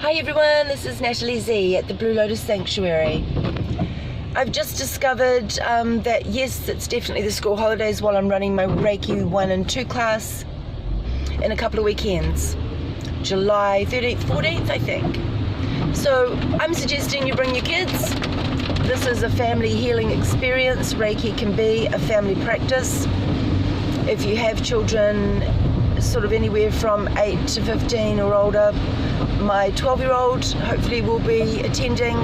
Hi everyone, this is Natalie Z at the Blue Lotus Sanctuary. I've just discovered that yes, it's definitely the school holidays while I'm running my Reiki 1 and 2 class in a couple of weekends. July 13th, 14th I think. So I'm suggesting you bring your kids. This is a family healing experience. Reiki can be a family practice. If you have children sort of anywhere from 8 to 15 or older, my 12-year-old hopefully will be attending,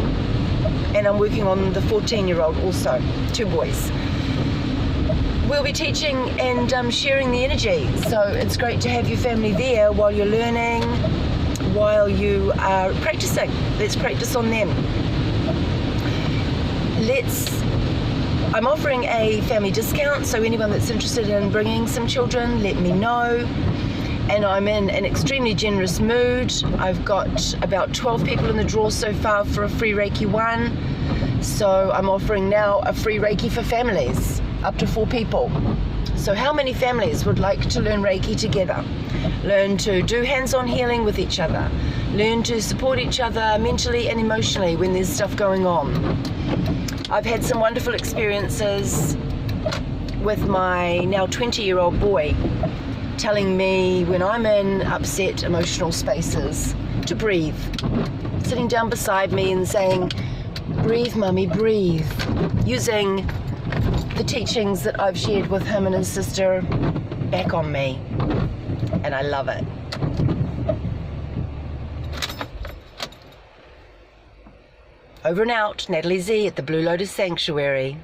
and I'm working on the 14-year-old also, 2 boys. We'll be teaching and sharing the energy, so it's great to have your family there while you're learning, while you are practicing. Let's practice on them. I'm offering a family discount, so anyone that's interested in bringing some children, let me know. And I'm in an extremely generous mood. I've got about 12 people in the draw so far for a free Reiki 1. So I'm offering now a free Reiki for families, up to 4 people. So how many families would like to learn Reiki together? Learn to do hands-on healing with each other. Learn to support each other mentally and emotionally when there's stuff going on. I've had some wonderful experiences with my now 20-year-old boy telling me when I'm in upset emotional spaces to breathe. Sitting down beside me and saying, "Breathe, mummy, breathe." Using the teachings that I've shared with him and his sister back on me. And I love it. Over and out, Natalie Z at the Blue Lotus Sanctuary.